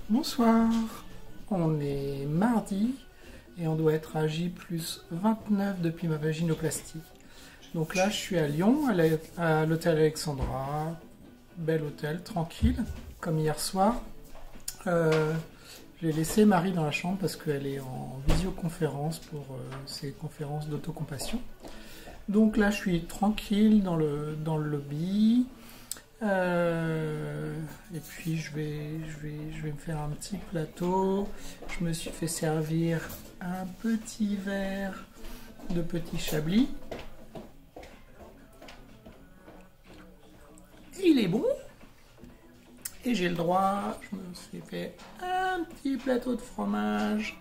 Bonsoir, on est mardi et on doit être à J+29 depuis ma vaginoplastie. Donc là je suis à Lyon, à l'hôtel Alexandra, bel hôtel, tranquille, comme hier soir. J'ai laissé Marie dans la chambre parce qu'elle est en visioconférence pour ses conférences d'autocompassion. Donc là je suis tranquille dans le lobby. Et puis je vais me faire un petit plateau. Je me suis fait servir un petit verre de petit chablis. Et il est bon. Et j'ai le droit, je me suis fait un petit plateau de fromage,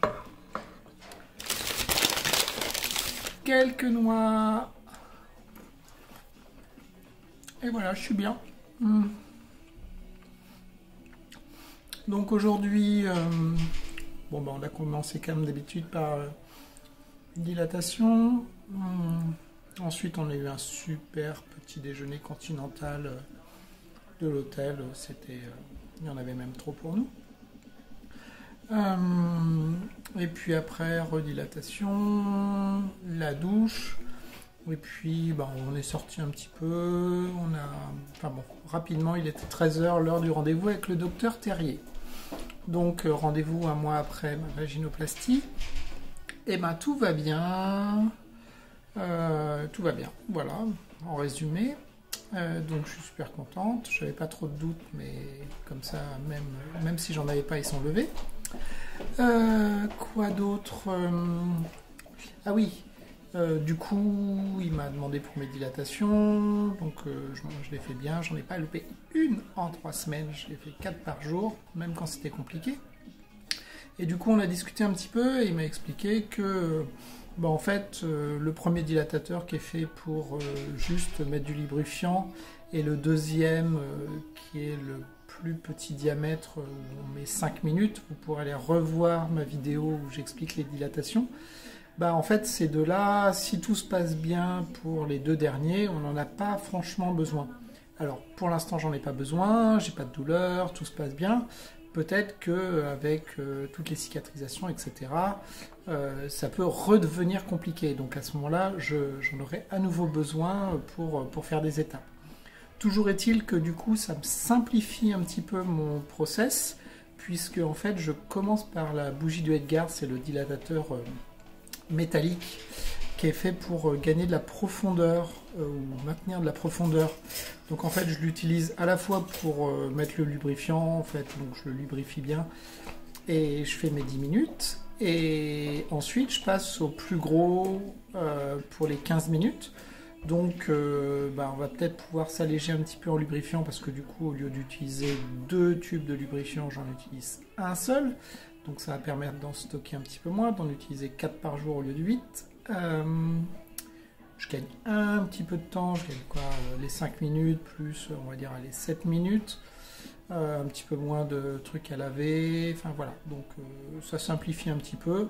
quelques noix. Et voilà, je suis bien. Donc aujourd'hui, on a commencé comme d'habitude par dilatation. Ensuite, on a eu un super petit déjeuner continental de l'hôtel. Il y en avait même trop pour nous. Et puis après, redilatation, la douche. Et puis, on est sorti un petit peu. Rapidement, il était 13 h, l'heure du rendez-vous avec le docteur Terrier. Donc, rendez-vous un mois après ma vaginoplastie. Et tout va bien. Tout va bien. Voilà, en résumé. Donc, je suis super contente. Je n'avais pas trop de doutes, mais comme ça, même si j'en avais pas, ils sont levés. Quoi d'autre? Ah oui. Du coup, il m'a demandé pour mes dilatations, donc je l'ai fait bien, j'en ai pas loupé une en 3 semaines, je l'ai fait 4 par jour, même quand c'était compliqué. Et du coup, on a discuté un petit peu et il m'a expliqué que, en fait, le premier dilatateur qui est fait pour juste mettre du lubrifiant et le deuxième qui est le plus petit diamètre, où on met 5 minutes, vous pourrez aller revoir ma vidéo où j'explique les dilatations. En fait, ces deux-là, si tout se passe bien pour les 2 derniers, on n'en a pas franchement besoin. Alors, pour l'instant, j'en ai pas besoin, j'ai pas de douleur, tout se passe bien. Peut-être qu'avec toutes les cicatrisations, etc., ça peut redevenir compliqué. Donc à ce moment-là, j'en aurai à nouveau besoin pour faire des étapes. Toujours est-il que du coup, ça me simplifie un petit peu mon process, puisque en fait, je commence par la bougie de Edgar, c'est le dilatateur métallique qui est fait pour gagner de la profondeur ou maintenir de la profondeur. Donc en fait je l'utilise à la fois pour mettre le lubrifiant, en fait, donc je le lubrifie bien et je fais mes 10 minutes et ensuite je passe au plus gros pour les 15 minutes. Donc on va peut-être pouvoir s'alléger un petit peu en lubrifiant parce que du coup au lieu d'utiliser 2 tubes de lubrifiant, j'en utilise un seul. Donc ça va permettre d'en stocker un petit peu moins, d'en utiliser 4 par jour au lieu de 8. Je gagne un petit peu de temps, je gagne les 5 minutes plus, on va dire, les 7 minutes. Un petit peu moins de trucs à laver, enfin voilà. Donc ça simplifie un petit peu.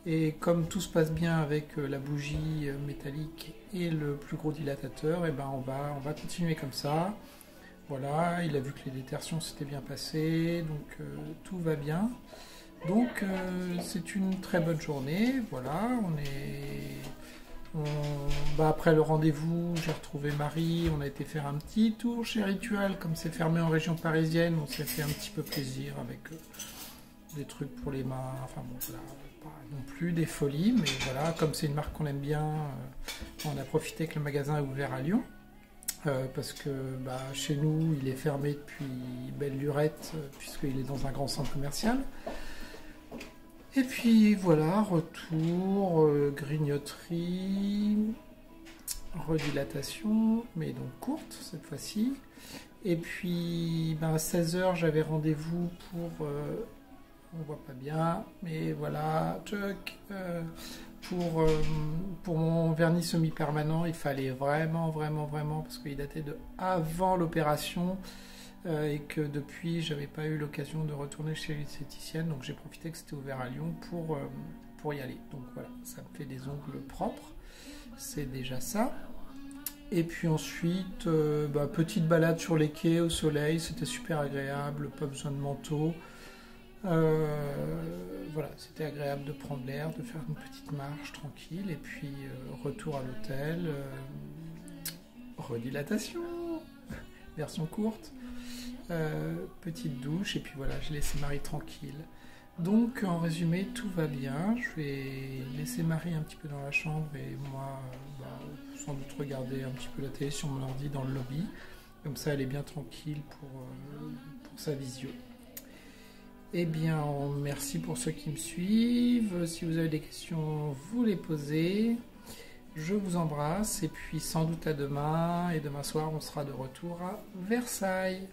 Et comme tout se passe bien avec la bougie métallique et le plus gros dilatateur, on va continuer comme ça. Voilà, il a vu que les détertions s'étaient bien passées, donc tout va bien. Donc c'est une très bonne journée, voilà, après le rendez-vous, j'ai retrouvé Marie, on a été faire un petit tour chez Ritual, comme c'est fermé en région parisienne, on s'est fait un petit peu plaisir avec des trucs pour les mains, enfin bon, voilà, pas non plus des folies, mais voilà, comme c'est une marque qu'on aime bien, on a profité que le magasin est ouvert à Lyon. Parce que chez nous, il est fermé depuis belle lurette, puisqu'il est dans un grand centre commercial. Et puis voilà, retour, grignoterie, redilatation, mais donc courte cette fois-ci. Et puis à 16 h, j'avais rendez-vous pour, on voit pas bien, mais voilà, pour mon vernis semi-permanent, il fallait vraiment, parce qu'il datait de avant l'opération. Et que depuis j'avais pas eu l'occasion de retourner chez l'esthéticienne, donc j'ai profité que c'était ouvert à Lyon pour y aller. Donc voilà, ça me fait des ongles propres, c'est déjà ça. Et puis ensuite, petite balade sur les quais au soleil, c'était super agréable, pas besoin de manteau. Voilà, c'était agréable de prendre l'air, de faire une petite marche tranquille, et puis retour à l'hôtel, redilatation, version courte, petite douche, et puis voilà, j'ai laissé Marie tranquille. Donc en résumé, tout va bien. Je vais laisser Marie un petit peu dans la chambre et moi, sans doute regarder un petit peu la télé sur mon ordi dans le lobby. Comme ça, elle est bien tranquille pour sa visio. Eh bien, merci pour ceux qui me suivent. Si vous avez des questions, vous les posez. Je vous embrasse et puis sans doute à demain. Et demain soir, on sera de retour à Versailles.